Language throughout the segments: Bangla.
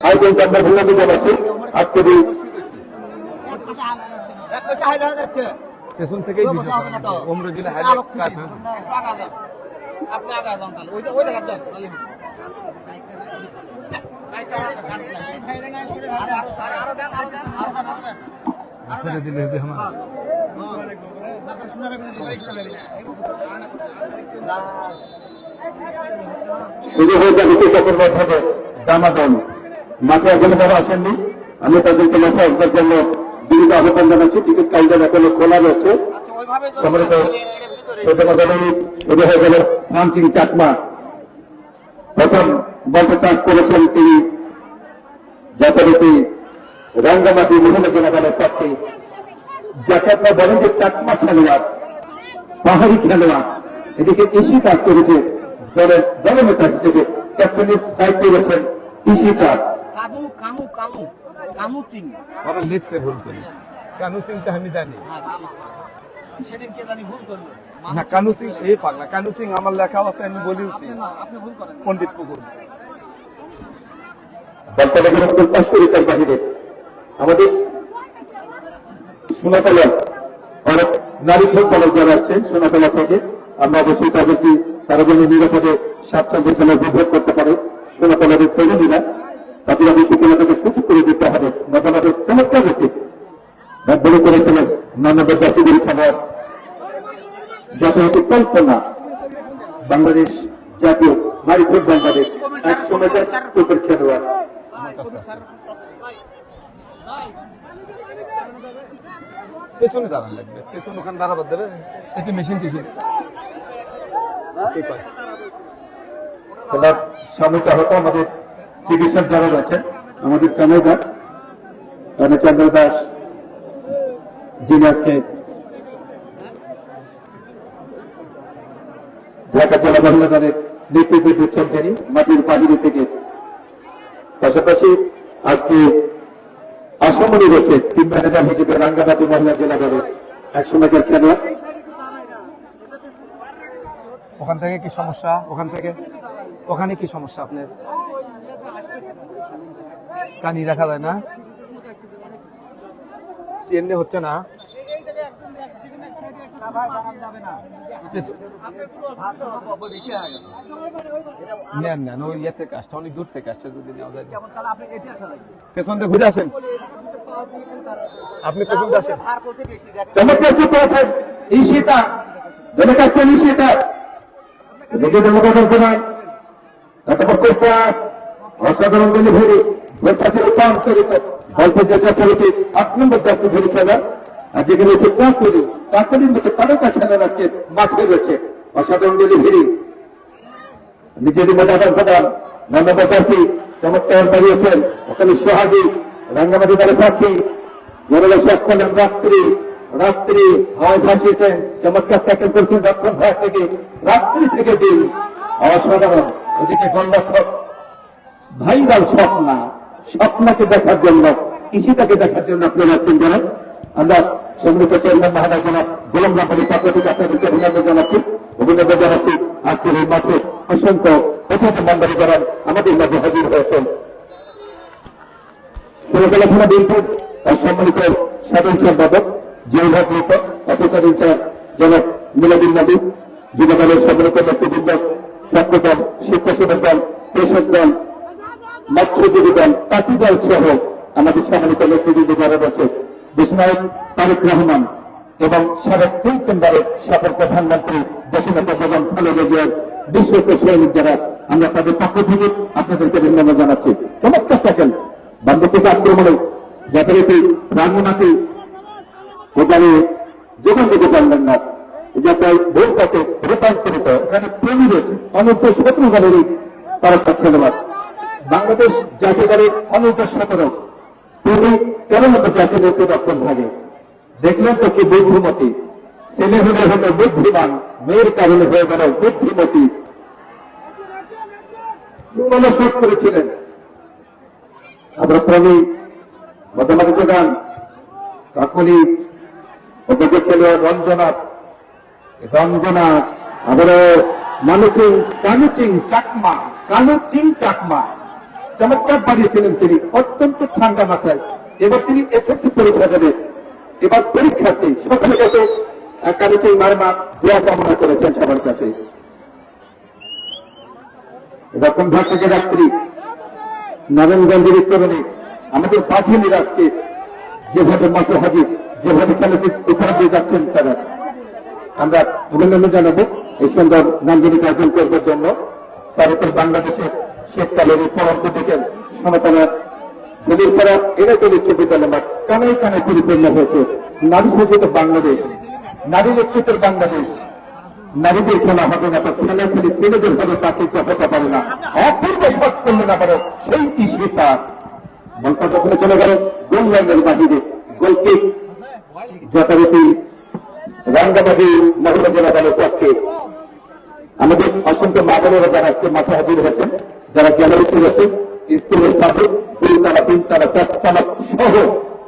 আয়োজনকে আমরা ধন্যবাদ জানাচ্ছি। আজকের এই পেছন থেকেই দিলে হবে আমার শুরু হয়ে যাবে তখন মাথায় দামাদাম মাঠে এখনো তারা আসেননি। আমি তাদেরকে মাথায় একবার জন্য বিনীত আহ্বান জানাচ্ছি। টিকিট কাউন্টার এখনো খোলা রয়েছে। সম্মানিত শুরু হয়ে গেল মানসিং চাকমা প্রথম বলতে কাজ করেছেন তিনি যথারীতি রাঙ্গামাটি মহিলা জেলা দলের পক্ষে। যাকে আপনার বলেন যে চাকমা খেলোয়াড়, পাহাড়ি খেলোয়াড়, এদিকে কৃষি কাজ করেছে দলের দলনেতা হিসেবে ক্যাপ্টেনের দায়িত্ব রয়েছেন কৃষিটা লিখছে ভুল করি কানু সিং তো আমি জানি না। কানু সিং এই পাগলা কানু সিং আমার লেখা আছে আমি বলিওছি পন্ডিত পুকুর বাহিরে আমাদের সোনাতলা অনেক নারী খেল দলের যারা আসছেন সোনাতলা থেকে আমরা অবশ্যই তাদেরকে তারা যেন নিরাপদে স্বাচ্ছন্দ্য খেলা উপভোগ করতে পারে। সোনাতলার প্রয়োজনীরা তাদের অবশ্যই খেলাটাকে সুযোগ করে দিতে হবে। মতামতের চমৎকার গেছে বলে করেছিলেন মানব জাতিদের খেলোয়াড় যথাযথ কল্পনা বাংলাদেশ জাতীয় নারী ফুটবল দলের এক সময়কার ক্রিকেট খেলোয়াড়। পেছনে দাঁড়ান লাগবে, পেছনে ওখানে দাঁড়াবার দেবে এতে মেশিন টেশিন খেলার সাময়িক হতো আমাদের চিকিৎসক যারা রয়েছেন আমাদের কানাইদার চন্দ্র দাস যিনি আজকে ঢাকা জেলা মহিলা দলের নেতৃত্ব দিচ্ছেন তিনি মাটির বাহিনী থেকে। পাশাপাশি আজকে আসামনি রয়েছে টিম ম্যানেজার হিসেবে রাঙ্গামাটি মহিলা জেলা দলের এক সময়কার খেলোয়াড়। ওখান থেকে কি সমস্যা? ওখানে কি সমস্যা আপনার? কানি দেখা যায় না, সিএনএ হচ্ছে না। নেন ওই ইয়ে থেকে আসছে, অনেক দূর থেকে আসছে, যদি নেওয়া যায়। পেছন দিয়ে ঘুরে আসেন, আপনি পেছন দিয়ে আসেন। অসাধারণ বলে ভেবে রূপান্তরিত গল্প যথারীতি ৮ নম্বর জার্সি ভেরি খেলা আর যেখানে হচ্ছে কাকলির মতো তারকা খেলার আজকে মাঠে রয়েছে। অসাধারণ বলে ভেরি নিজের মজাদার প্রধান ধন্যবাদ জার্সি চমৎকার বাড়িয়েছেন। ওখানে সোহাগী রাঙ্গামাটি দলের প্রার্থী জনলা শেখ করলেন রাত্রি হাওয়ায় ভাসিয়েছেন। চমৎকার ট্যাকেল করেছেন দক্ষিণ ভাগ থেকে রাত্রি থেকে দিন। অসাধারণ ওদিকে গোলরক্ষক ভাইরাল স্বপ্নাকে দেখার জন্য কৃষিটাকে দেখার জন্য আপনারা আসছেন জানান। আমরা সম্মিলিত চেয়ারম্যান মহাদার জনাব গোলাম রাব্বানীর পক্ষ থেকে আপনাদেরকে অভিনন্দন জানাচ্ছি। আজকের এই মাঠে অসংখ্য অতিথি মণ্ডলী যারা আমাদের মাঝে হাজির হয়েছেন। ষোলতলা থানা বিএনপির সম্মানিত সাধারণ সম্পাদক জিয়াউল হক লিটন, অফিসার ইনচার্জ জনাব মিলাদুন নবী, যুব দলের সম্মানিত নেতৃবৃন্দ, ছাত্রদল, স্বেচ্ছাসেবক দল, কৃষক দল, মৎস্যজীবী দল, পাখি দল সহ আমাদের সম্মানিত নেতৃবৃন্দ যারা রয়েছে, বিষ্ণায়ক তারেক রহমান এবং সাবেক তিন কেন্দ্রের সকল প্রধানমন্ত্রী দেশনেতা বেগম খালেদা জিয়ার বিশ্বস্ত সৈনিক যারা, আমরা তাদের পক্ষ থেকে আপনাদেরকে ধন্যবাদ জানাচ্ছি। চমৎকার থাকেন বান্ধব থেকে আক্রমণে যথারীতি রাঙ্গনাথী ওখানে যোগান দিতে পারলেন না, যাতে ভোট কাছে রূপান্তরিত এখানে প্রেমী রয়েছে অনূর্ধ্ব 17 দলেরই তারা খেলোয়াড়। বাংলাদেশ জাতীয় দলের অনূর্ধ্ব 17 প্রেমী 13 নম্বর জাতীয় রয়েছে দক্ষিণ ভাগে। দেখলেন তো কি বুদ্ধিমতী, ছেলে হলে হলো বুদ্ধিমান, মেয়ের কারণে হয়ে গেল বুদ্ধিমতী। শোধ করেছিলেন আমরা প্রেমী মধ্যমাধিক গান কাকলি ওদিকে খেলোয়াড় রঞ্জনা আবারও কানুচিং চাকমা চমৎকার বাড়িয়েছিলেন তিনি, অত্যন্ত ঠান্ডা মাথায়। এবার তিনি এসএসসি পরীক্ষা দেবে, এবার পরীক্ষার্থী সকলের কাছে কারিচই মারমা দোয়া কামনা করেছেন সবার কাছে। রকম ভাগ থেকে রাত্রি নারায়ণগঞ্জের চরণে আমাদের বাঘিনীর আজকে যেভাবে মাঝে হাজির, যেভাবে খেলাটি উপহার দিয়ে যাচ্ছেন তারা, আমরা অভিনন্দন জানাবো এই সুন্দর নান্দনিক আয়োজন করবার জন্য। ভারতের বাংলাদেশের শীতকালের এই পরন্ত দেখেন সমতলা নদীর পাড়া এলাকার উচ্চ বিদ্যালয় মাঠ কানায় কানায় পরিপূর্ণ হয়েছে। নারী শাসিত বাংলাদেশ, নারী নেতৃত্বের বাংলাদেশ। নারীদের খেলা হবে না তো খেলা খেলে ছেলেদের হবে, তাকে হতে পারে না। অপূর্ব শট করলে না পারো সেই কি সীতা বলটা যখন চলে গেল গোল লাইনের বাহিরে, গোলকিক যথারীতি রাঙ্গাবাদী মহিলা জেলা দলের পক্ষে আমাদের অসংখ্য মা বোনেরা যারা আজকে মাথা হাজির হয়েছেন, যারা গ্যালারিতে রয়েছেন, স্কুলের ছাত্র 2 তালা 3 তালা 4 তালা সহ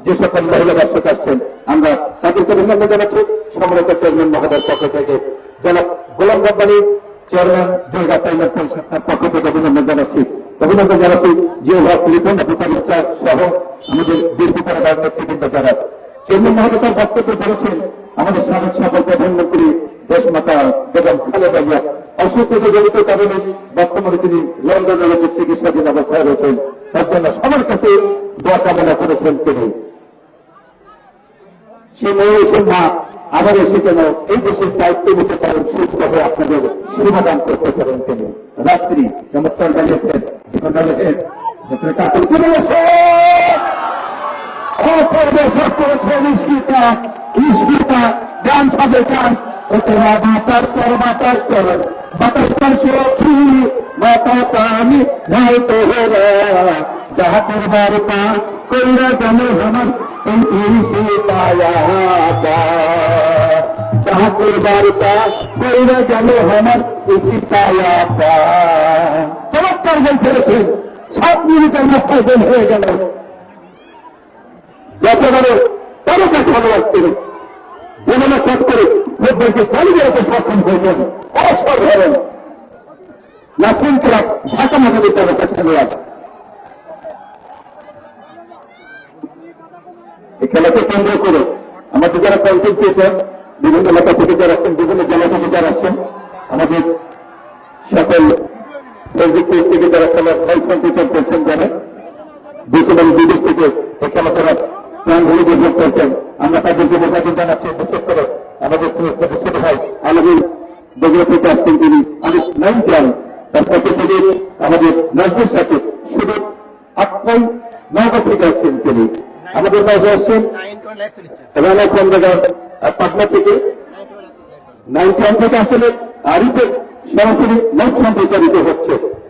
যে সকল মহিলা দর্শক আসছেন, আমরা তাদেরকে অভিনন্দন জানাচ্ছি সম্মানিত চেয়ারম্যান মহোদয়ের পক্ষ থেকে। যারা গোলাম রব্বানী চেয়ারম্যান জায়গা চাইলেন পরিষদ তার পক্ষ থেকে অভিনন্দন জানাচ্ছি। অভিনন্দন জানাচ্ছি জিও হক লিপন সহ আমাদের বীরপুতারা রাজনীতিবৃন্দ যারা। চেয়ারম্যান মহোদয় তার বক্তব্য বলেছেন আমাদের সাবেক সফল প্রধানমন্ত্রী দেশমাতা বেগম খালেদা জিয়া অসুস্থতা জড়িত কারণে বর্তমানে তিনি লন্ডনের চিকিৎসাধীন অবস্থায় রয়েছেন, তার জন্য সবার কাছে দোয়া কামনা করেছেন তিনি। সে মহিষের মা আবার এসে কেন এই দেশের দায়িত্ব নিতে পারেন, সুস্থ হয়ে আপনাদের সমাধান করতে পারেন তিনি। রাত্রি চমৎকার বানিয়েছেন ডান্স হবে ডান্স, বাতাস কর বাতাস কর বাতাস করছো মাতা পানি ঢালতে হবে যাহা করবার তা কইরা জানো আমার পায়া যাহা করবার তা কইরা জানো আমার পায়া। চমৎকার বল ফেলেছেন, 7 মিনিটের মাথায় গোল হয়ে গেল। যত বড় তারকা খেলোয়াড় করে যেমন শট করে ফুটবলকে চালিয়ে যেতে সক্ষম হয়েছেন, অসাধারণ। নাসিম ক্লাব ঢাকা মহানগরী তারকা খেলোয়াড়। এই খেলাকে কেন্দ্র করে আমাদের যারা কন্টেন্ট ক্রিয়েটর বিভিন্ন এলাকা থেকে যারা আসছেন, বিভিন্ন জেলা থেকে যারা আসছেন, আমাদের সকল ফেসবুক পেজ থেকে যারা খেলার লাইভ কম্পিউটার করছেন, যারা দেশ এবং বিদেশ থেকে এই খেলা করার প্রাণ ভুলে উপভোগ করছেন, আমরা তাদেরকে অভিনন্দন জানাচ্ছি। বিশেষ করে আমাদের ছোট ভাই আলমিন বগুড়া থেকে আসছেন, তিনি আমাদের 9 গ্রাম তার পক্ষ থেকে আমাদের নাজমুর সাথে শুধু 8 9 থেকে আসছেন তিনি। আমাদের মাঝে আসছেন রানা খন্দকার পাটনা থেকে 9 থেকে আসলে আরিফের সরাসরি লাইভ সম্প্রচারিত হচ্ছে।